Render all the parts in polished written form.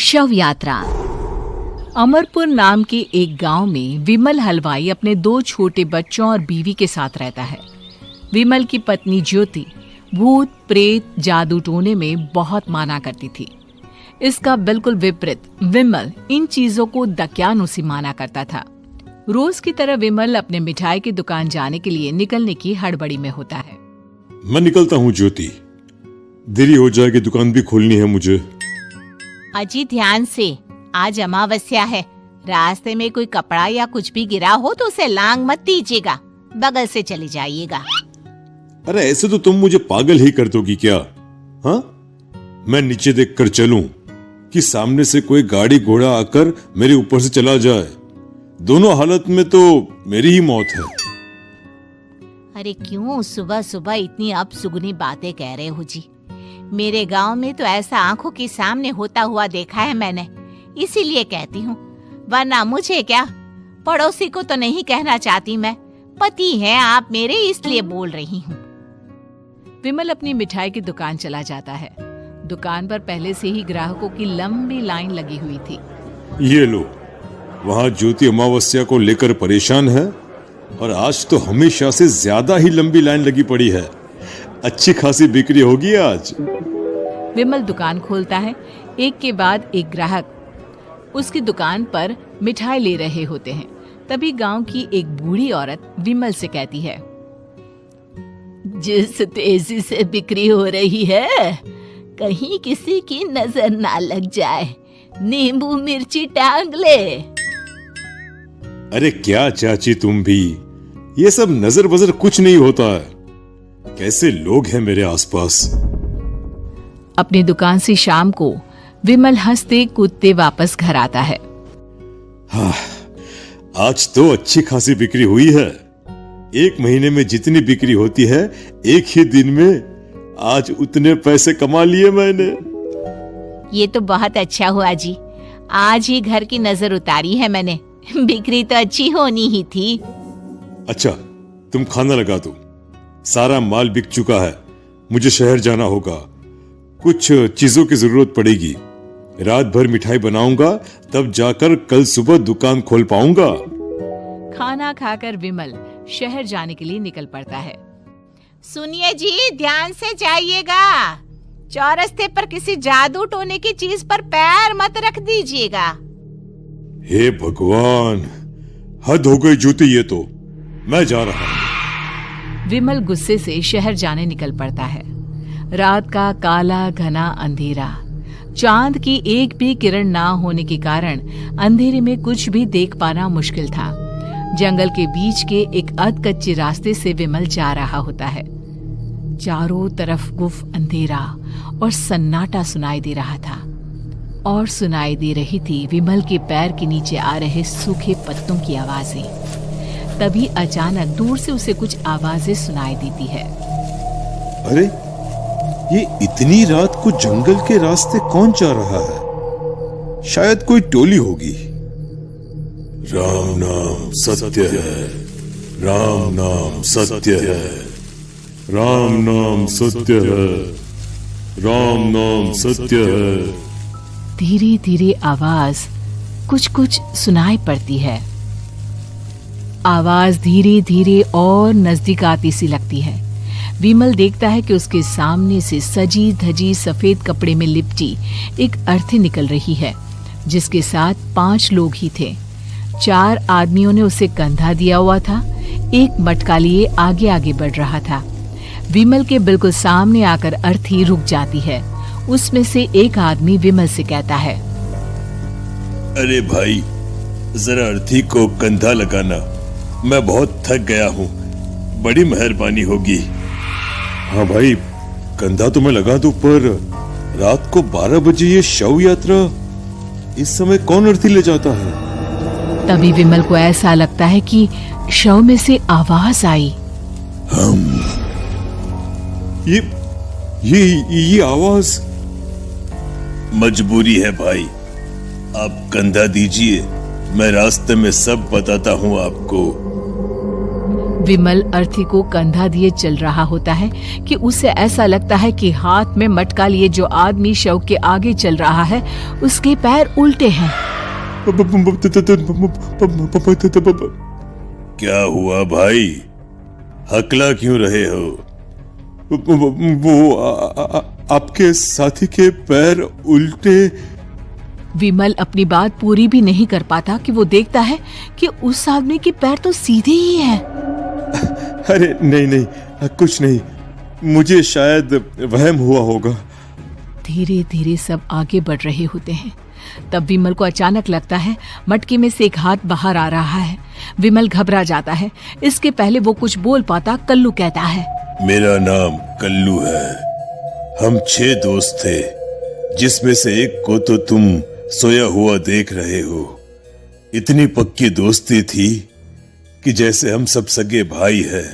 शव यात्रा। अमरपुर नाम के एक गांव में विमल हलवाई अपने 2 छोटे बच्चों और बीवी के साथ रहता है। विमल की पत्नी ज्योति भूत प्रेत जादू टोने में बहुत माना करती थी। इसका बिल्कुल विपरीत विमल इन चीजों को दकियानुसी माना करता था। रोज की तरह विमल अपने मिठाई की दुकान जाने के लिए निकलने की हड़बड़ी में होता है। मैं निकलता हूँ ज्योति, देरी हो जाएगी, दुकान भी खोलनी है मुझे। अजी ध्यान से, आज अमावस्या है। रास्ते में कोई कपड़ा या कुछ भी गिरा हो तो उसे लांग मत दीजिएगा, बगल से चले जाइएगा। अरे ऐसे तो तुम मुझे पागल ही कर दोगी क्या? हाँ, मैं नीचे देख कर चलूं कि सामने से कोई गाड़ी घोड़ा आकर मेरे ऊपर से चला जाए? दोनों हालत में तो मेरी ही मौत है। अरे क्यों सुबह सुबह इतनी अपसुगनी बातें कह रहे हो जी? मेरे गांव में तो ऐसा आंखों के सामने होता हुआ देखा है मैंने, इसीलिए कहती हूँ। वरना मुझे क्या, पड़ोसी को तो नहीं कहना चाहती मैं, पति हैं आप मेरे, इसलिए बोल रही हूँ। विमल अपनी मिठाई की दुकान चला जाता है। दुकान पर पहले से ही ग्राहकों की लंबी लाइन लगी हुई थी। ये लो, वहाँ ज्योति अमावस्या को लेकर परेशान है और आज तो हमेशा से ज्यादा ही लंबी लाइन लगी पड़ी है। अच्छी खासी बिक्री होगी आज। विमल दुकान खोलता है। एक के बाद एक ग्राहक उसकी दुकान पर मिठाई ले रहे होते हैं। तभी गांव की एक बूढ़ी औरत विमल से कहती है, जिस तेजी से बिक्री हो रही है, कहीं किसी की नजर ना लग जाए, नींबू मिर्ची टांग ले। अरे क्या चाची तुम भी, ये सब नजर बजर कुछ नहीं होता है। कैसे लोग हैं मेरे आसपास। अपनी दुकान से शाम को विमल हंसते कूदते वापस घर आता है। हाँ, आज तो अच्छी खासी बिक्री हुई है। 1 महीने में जितनी बिक्री होती है, एक ही दिन में आज उतने पैसे कमा लिए मैंने। ये तो बहुत अच्छा हुआ जी, आज ही घर की नजर उतारी है मैंने। बिक्री तो अच्छी होनी ही थी। अच्छा, तुम खाना लगा दो, सारा माल बिक चुका है। मुझे शहर जाना होगा, कुछ चीजों की जरूरत पड़ेगी। रात भर मिठाई बनाऊंगा, तब जाकर कल सुबह दुकान खोल पाऊंगा। खाना खाकर विमल शहर जाने के लिए निकल पड़ता है। सुनिए जी, ध्यान से जाइएगा। चौरस्ते पर किसी जादू टोने की चीज पर पैर मत रख दीजिएगा। हे भगवान, हद हो गई ज्योति, ये तो मैं जा रहा हूं। विमल गुस्से से शहर जाने निकल पड़ता है। रात का काला घना अंधेरा, चांद की एक भी किरण ना होने के कारण अंधेरे में कुछ भी देख पाना मुश्किल था। जंगल के बीच के एक अधकच्चे रास्ते से विमल जा रहा होता है। चारों तरफ गुफ अंधेरा और सन्नाटा सुनाई दे रहा था, और सुनाई दे रही थी विमल के पैर के नीचे आ रहे सूखे पत्तों की आवाजें। तभी अचानक दूर से उसे कुछ आवाजें सुनाई देती है। अरे, ये इतनी रात को जंगल के रास्ते कौन जा रहा है? शायद कोई टोली होगी। राम नाम सत्य है, राम नाम सत्य है, राम नाम सत्य है, राम नाम सत्य है। धीरे धीरे आवाज कुछ कुछ सुनाई पड़ती है। आवाज धीरे धीरे और नजदीक आती सी लगती है। विमल देखता है कि उसके सामने से सजी धजी सफेद कपड़े में लिपटी एक अर्थी निकल रही है, जिसके साथ 5 लोग ही थे। 4 आदमियों ने उसे कंधा दिया हुआ था। एक मटका लिए आगे आगे बढ़ रहा था। विमल के बिल्कुल सामने आकर अर्थी रुक जाती है। उसमें से एक आदमी विमल से कहता है, अरे भाई, जरा अर्थी को कंधा लगाना, मैं बहुत थक गया हूँ, बड़ी मेहरबानी होगी। हाँ भाई, कंधा तो मैं लगा दूं, पर रात को 12 बजे ये शव यात्रा, इस समय कौन अर्थी ले जाता है? तभी विमल को ऐसा लगता है कि शव में से आवाज आई। ये आवाज। मजबूरी है भाई, आप कंधा दीजिए, मैं रास्ते में सब बताता हूँ आपको। विमल अर्थी को कंधा दिए चल रहा होता है कि उसे ऐसा लगता है कि हाथ में मटका लिए जो आदमी शव के आगे चल रहा है उसके पैर उल्टे हैं। क्या हुआ भाई, हकला क्यों रहे हो? वो आपके साथी के पैर उल्टे। विमल अपनी बात पूरी भी नहीं कर पाता कि वो देखता है कि उस आदमी के पैर तो सीधे ही हैं। अरे नहीं, कुछ नहीं, मुझे शायद वहम हुआ होगा। धीरे धीरे सब आगे बढ़ रहे होते हैं। तब विमल को अचानक लगता है मटके में से एक हाथ बाहर आ रहा है। विमल घबरा जाता है। इसके पहले वो कुछ बोल पाता, कल्लू कहता है, मेरा नाम कल्लू है। हम 6 दोस्त थे, जिसमें से एक को तो तुम सोया हुआ देख रहे हो। इतनी पक्की दोस्ती थी कि जैसे हम सब सगे भाई हैं।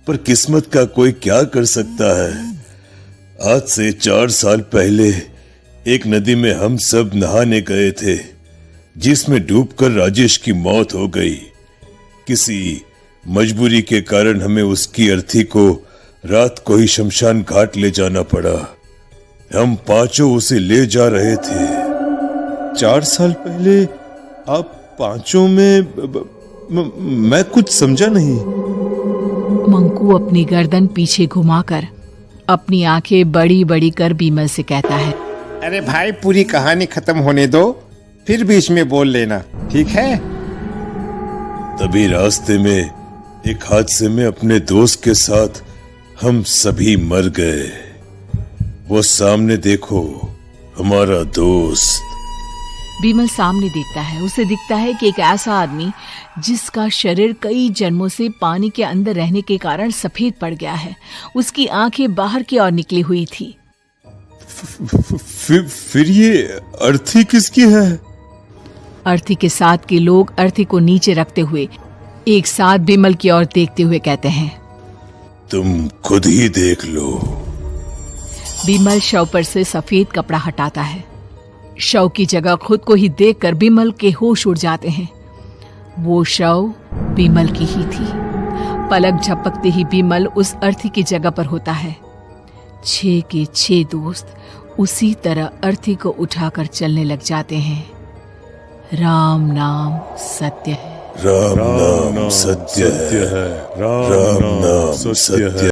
पर किस्मत का कोई क्या कर सकता है। आज से 4 साल पहले एक नदी में हम सब नहाने गए थे, जिसमें डूबकर राजेश की मौत हो गई। किसी मजबूरी के कारण हमें उसकी अर्थी को रात को ही शमशान घाट ले जाना पड़ा। हम 5 उसे ले जा रहे थे। 4 साल पहले आप 5 में मैं कुछ समझा नहीं। मंकू अपनी गर्दन पीछे घुमाकर अपनी आंखें बड़ी बड़ी कर विमल से कहता है, अरे भाई, पूरी कहानी खत्म होने दो, फिर बीच में बोल लेना, ठीक है? तभी रास्ते में एक हादसे में अपने दोस्त के साथ हम सभी मर गए। वो सामने देखो, हमारा दोस्त। विमल सामने देखता है। उसे दिखता है कि एक ऐसा आदमी जिसका शरीर कई जन्मों से पानी के अंदर रहने के कारण सफेद पड़ गया है। उसकी आंखें बाहर की ओर निकली हुई थी। फिर ये अर्थी किसकी है? अर्थी के साथ के लोग अर्थी को नीचे रखते हुए एक साथ विमल की ओर देखते हुए कहते हैं, तुम खुद ही देख लो। विमल शव पर से सफेद कपड़ा हटाता है। शव की जगह खुद को ही देखकर विमल के होश उड़ जाते हैं। वो शव विमल की ही थी। पलक झपकते ही विमल उस अर्थी की जगह पर होता है। 6 के 6 दोस्त उसी तरह अर्थी को उठाकर चलने लग जाते हैं। राम नाम सत्य है। राम नाम सत्य है। राम नाम सत्य है।